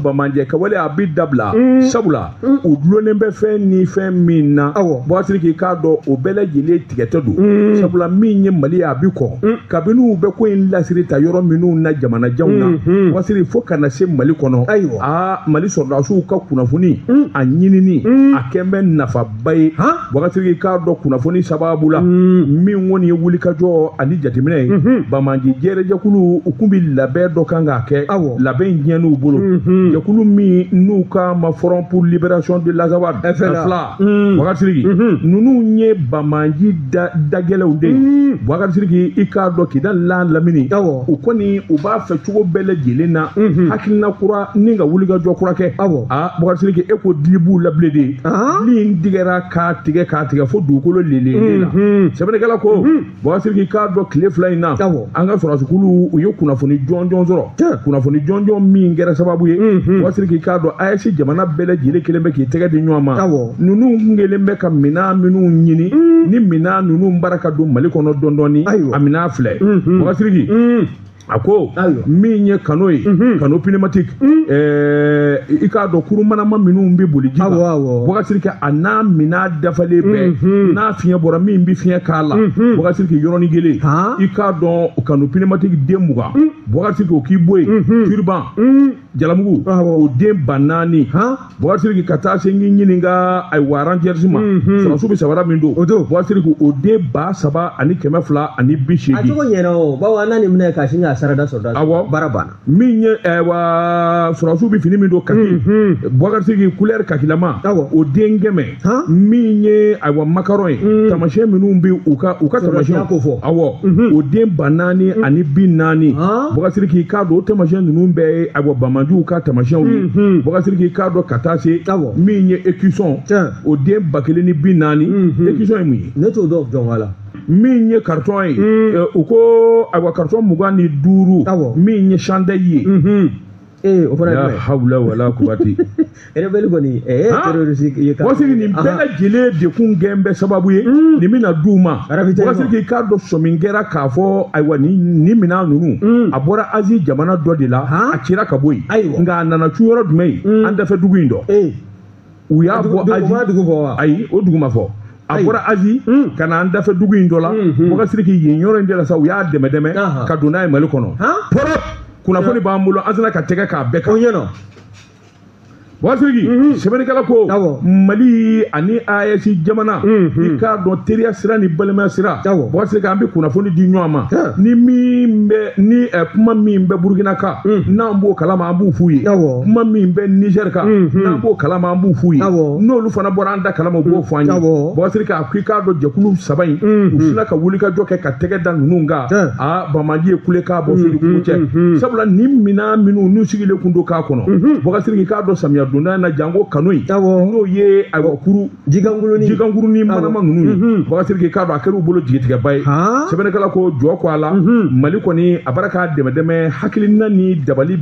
bamanje kawale abi dabla sabula o dulonen bɛ fɛn ni fɛn min na Boubacar Sidiki k'a dɔn o bɛɛ lajɛlen tigɛtɛ don sabula min ye Mali a bi kɔ kabini bɛ ko in lasiri ta yɔrɔ minnu na jamanajanw na Boubacar Sidiki fo kana se Mali kɔnɔ Mali sɔrdasiw ka kunnafoni a ɲinini a kɛn bɛ nafaba ye Boubacar Sidiki k'a dɔn kunnafoni sababu la min kɔni ye wulikajɔ ani jateminɛ ye bamanje jɛrɛjɛkulu u kun bi labɛn dɔ kan k'a kɛ labɛn ɲɛn'u bolo jɛkulu min n'u ka ma Front pour Libération de l'Azawad FLA Boubacar Sidiki ninnu ye bamanje dagɛlɛw de ye Boubacar Sidiki i k'a dɔn kida lamini u kɔni u b'a fɛ cogo bɛɛ lajɛlen na hakilina kura ni ka wulikajɔ kura kɛ Boubacar Sidiki e ko dili b'u la bilen de dili digɛra k'a tigɛ fo dugukolo lele la sɛbɛnnikɛla ko Boubacar Sidiki k'a dɔn tile 2 in na an ka sɔrɔdasiw u ye kunnafoni jɔnjɔn sɔrɔ kunnafoni jɔnjɔn min kɛra sababu ye Boubacar Sidiki k'a dɔn AES jamana bɛɛ lajɛlen kelen bɛ k'i tɛgɛ di ɲɔgɔn ma ninnu kelen bɛ ka minɛn minnu ɲini ni minɛn ninnu baraka don Mali kɔnɔ dɔɔni a minɛn filɛ Boubacar Sidiki a ko min ye kano ye kano pneumatique i k'a dɔn kurumanama minnu bɛ boli ji kan Boubacar Sidiki a n'a minɛn dafalen bɛɛ n'a fiɲɛ bɔra min bɛ fiɲɛ k'a la Boubacar Sidiki yɔrɔnin kelen i k'a dɔn kano pneumatique den 20 Boubacar Sidiki o k'i bɔ yen turban jalamugu o den 4 Boubacar Sidiki ka taa se ɲininka ayiwa rangers ma sɔrɔdasiw bɛ sabara min don Boubacar Sidiki o den 3,280 a cogo ɲɛna o bawo an na nin minɛ ka sin sarada sɔrɔdasi baara banna min ye sɔrɔdasiw bɛ fini min don kaki Boubacar Sidiki couleur kakilama o den 100 min ye makaron ye tamasiyɛn minnu bɛ u ka tamasiyɛn ko fɔ o den 440 Boubacar Sidiki k'a dɔn o tamasiyɛn ninnu bɛɛ ye bamanjuw ka tamasiyɛnw ye Boubacar Sidiki k'a dɔn ka taa se min ye écusson o den 140 écusson ye mun ye ne t'o dɔn jɔn wala min ye carton ye u ko carton 25 min ye chandail ye o fana la hawla wala quwwata rebelle kɔni terroriste ye Boubacar Sidiki nin bɛɛ lajɛlen dekun gɛn bɛ sababu ye nin bɛna d'u ma Boubacar Sidiki k'a dɔn sɔmin kɛra k'a fɔ ayiwa nin minɛn ninnu a bɔra Asie jamana dɔ de la a cira ka bɔ yen nka a nana cu yɔrɔ jumɛn ye an dafɛ dugu in dɔn u y'a bɔ Asie ayi o dugu ma fɔ a bɔra Asie ka na an dafɛ dugu in dɔ la Boubacar Sidiki yen yɔrɔ in de la sa u y'a dɛmɛ ka don n'a ye Mali kɔnɔ kunnafoni b'an bolo an sera ka tɛgɛ k'a bɛɛ kan Boubacar Sidiki sɛbɛnnikɛla ko Mali ani AES jamana i k'a dɔn teriya sira ni balimaya sira Boubacar Sidiki an bɛ kunnafoni di ɲɔgɔn ma ni kuma min bɛ Burkina kan n'an b'o kalama an b'u f'u ye kuma min bɛ Niger kan n'an b'o kalama an b'u f'u ye n'olu fana bɔra an da kalama u b'o fɔ an ye Boubacar Sidiki i k'a dɔn jɛkulu 3 in u sina ka wulikajɔ kɛ ka tɛgɛ da ninnu kan bamaji ye kule k'a bɔ fili kugu cɛ sabula ni minɛn minnu n'u sigilen kun don k'a kɔnɔ Boubacar Sidiki k'a dɔn samiya donda na jango kanu in n'o ye kuru jigangurunin manama ninnu ye Boubacar Sidiki k'a dɔn a kɛr'u bolo jigitigɛba ye sɛbɛnnikɛla ko jɔ ko a la Mali kɔni a bara k'a dɛmɛ hakilina ni dabali